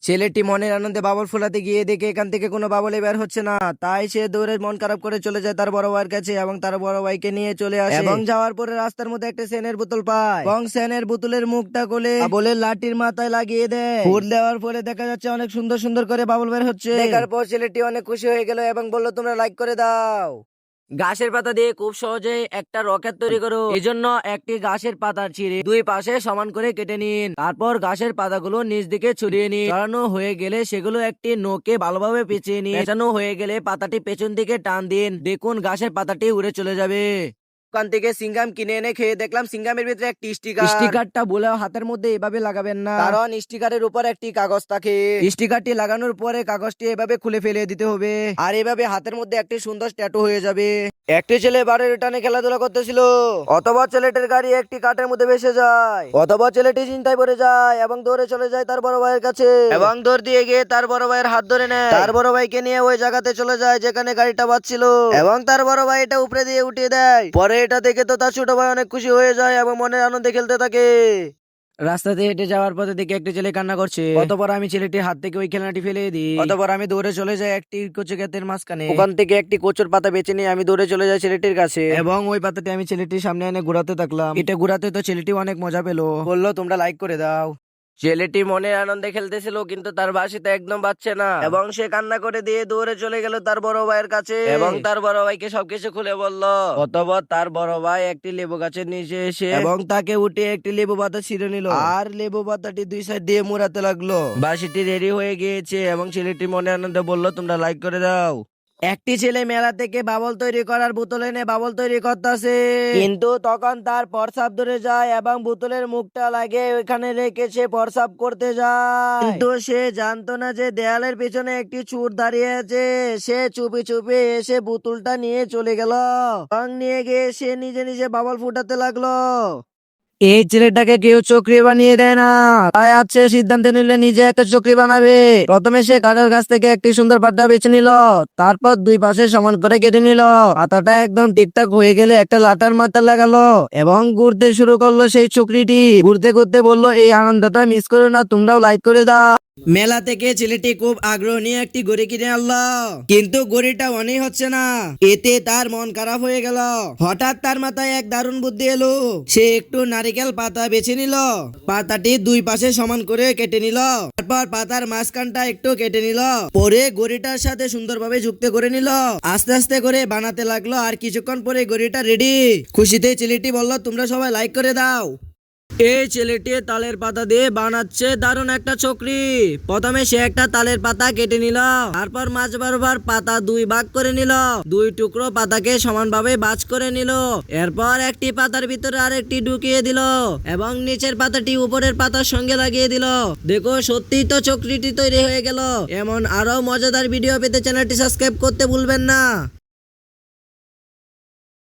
ছেলেটি মনের আনন্দে বাবল ফোলাতে গিয়ে দেখে এখান থেকে কোনো বাবলে বের হচ্ছে না। তাই সে দৌড়ে মন খারাপ করে চলে যায় তার বড় ভাইয়ের কাছে এবং তার বড় ভাইকে নিয়ে চলে আসে এবং যাওয়ার পরে রাস্তার মধ্যে একটা সেনের বোতল পায় এবং সেনের বোতলের মুখটা খুলে বাবলের লাঠির মাথায় লাগিয়ে দেয়। ফুল দেওয়ার পরে দেখা যাচ্ছে অনেক সুন্দর সুন্দর করে বাবল বের হচ্ছে। দেখার পর ছেলেটি অনেক খুশি হয়ে গেল এবং বলল, তোমরা লাইক করে দাও। ঘাসের পাতা দিয়ে খুব সহজে একটা রকেট তৈরি করো। এই জন্য একটি ঘাসের পাতা ছিঁড়ে দুই পাশে সমান করে কেটে নিন। তারপর ঘাসের পাতাগুলো নিচ দিকে ছড়িয়ে নিন। ছড়ানো হয়ে গেলে সেগুলো একটি নোকে ভালোভাবে পেঁচিয়ে নিন। পেঁচানো হয়ে গেলে পাতাটি পেছন দিকে টান দিন। দেখুন ঘাসের পাতাটি উড়ে চলে যাবে। দোকান থেকে সিঙ্গাম কিনে এনে খেয়ে দেখলাম সিঙ্গামের ভিতরে একটি স্টিকারটা বলেও হাতের মধ্যে এভাবে লাগাবেন না, কারণ স্টিকারের উপর একটি কাগজ থাকে। স্টিকারটি লাগানোর পরে কাগজটি এভাবে খুলে ফেলে দিতে হবে, আর এভাবে হাতের মধ্যে একটি সুন্দর ট্যাটু হয়ে যাবে। একটি ছেলে বাড়ির টানে খেলাধুলা করতেছিল, অথবা ছেলেটির গাড়ি একটি কাঠের মধ্যে ভেসে যায়, অথবা ছেলেটি চিন্তায় পড়ে যায় এবং দৌড়ে চলে যায় তার বড় ভাইয়ের কাছে এবং দৌড় দিয়ে গিয়ে তার বড় ভাইয়ের হাত ধরে নেয়। তার বড় ভাইকে নিয়ে ওই জায়গাতে চলে যায় যেখানে গাড়িটা বাজছিল এবং তার বড় ভাই এটা উপরে দিয়ে উঠিয়ে দেয়। পরে এটা দেখে তো তার ছোট ভাই অনেক খুশি হয়ে যায় এবং মনের আনন্দে খেলতে থাকে। রাস্তাতে হেঁটে যাওয়ার পথে দেখে একটি ছেলে কান্না করছে। অতঃপর আমি ছেলেটির হাত থেকে ওই খেলনাটি ফেলে দিই। অতঃপর আমি দৌড়ে চলে যাই একটি কচু ক্ষেতের মাঝখানে। ওখান থেকে একটি কচুর পাতা বেছে নিয়ে আমি দৌড়ে চলে যাই ছেলেটির কাছে এবং ওই পাতাটি আমি ছেলেটির সামনে এনে ঘুরাতে থাকলাম। এটা ঘুরাতে তো ছেলেটি অনেক মজা পেলো, বললো তোমরা লাইক করে দাও। ছেলেটি মনের আনন্দে খেলতেছিল কিন্তু তার বাঁশিতে একদম বাজছে না এবং সে কান্না করে দিয়ে দৌড়ে চলে গেল তার বড় ভাইয়ের কাছে এবং তার বড় ভাইকে সবকিছু খুলে বলল। অতঃপর তার বড় ভাই একটি লেবু গাছের নিচে এসে এবং তাকে উঠে একটি লেবু পাতা ছিঁড়ে নিল আর লেবু পাতাটি দুই সাইড দিয়ে মুড়াতে লাগলো। বাঁশিটি রেডি হয়ে গিয়েছে এবং ছেলেটি মনে আনন্দে বলল, তোমরা লাইক করে দাও। একটি ছেলে মেলা থেকে বাবল তৈরি করার বোতল এনে বাবল তৈরি করতেছে, কিন্তু তখন তার প্রস্রাব ধরে যায় এবং বোতলের মুখটা লাগে ওইখানে রেখে সে প্রস্রাব করতে যায়। কিন্তু সে জানতো না যে দেয়ালের পিছনে একটি চোর দাঁড়িয়ে আছে। সে চুপি চুপি এসে বোতলটা নিয়ে চলে গেল এবং নিয়ে গিয়ে সে নিজে নিজে বাবল ফুটাতে লাগলো। এই ছেলেটাকে কেউ চক্রি বানিয়ে দেয় না, তাই আজ সিদ্ধান্ত নিলে নিজে একটা চক্রি বানাবে। প্রথমে সে কাঠের গাছ থেকে একটি সুন্দর পাতা বেছে নিল, তারপর দুই পাশে সমান করে কেটে নিল। পাতাটা একদম ঠিকঠাক হয়ে গেলে একটা লাটার মাথা লাগালো এবং ঘুরতে শুরু করলো সেই চক্রিটি। ঘুরতে ঘুরতে বললো, এই আনন্দটা মিস করো না, তোমরাও লাইক করে দাও। মেলা থেকে ছেলেটি খুব আগ্রহ নিয়ে একটি গড়ি কিনে আনলো, কিন্তু গড়িটা অনেক হচ্ছে না। এতে তার মন খারাপ হয়ে গেল। হঠাৎ তার মাথায় এক দারুণ বুদ্ধি এলো। সে একটু নারিকেল পাতা বেছে নিল, পাতাটি দুই পাশে সমান করে কেটে নিল, তারপর পাতার মাঝখানটা একটু কেটে নিল, পরে গড়িটার সাথে সুন্দরভাবে যুক্ত করে নিল। আস্তে আস্তে করে বানাতে লাগলো আর কিছুক্ষণ পরে গড়িটা রেডি। খুশিতে ছেলেটি বলল, তোমরা সবাই লাইক করে দাও। এই ছেলেটি তালের পাতা দিয়ে বানাচ্ছে দারুণ একটা চক্রি। প্রথমে সে একটা তালের পাতা কেটে নিল, তারপর মাঝ বরাবর পাতা দুই ভাগ করে নিল, দুই টুকরো পাতাকে সমানভাবে ভাঁজ করে নিল। এরপর একটি পাতার ভিতরে আরেকটি ঢুকিয়ে দিল এবং নিচের পাতাটি উপরের পাতার সঙ্গে লাগিয়ে দিল। দেখো সত্যি তো চক্রিটি তৈরি হয়ে গেল। এমন আরো মজাদার ভিডিও পেতে চ্যানেলটি সাবস্ক্রাইব করতে ভুলবেন না।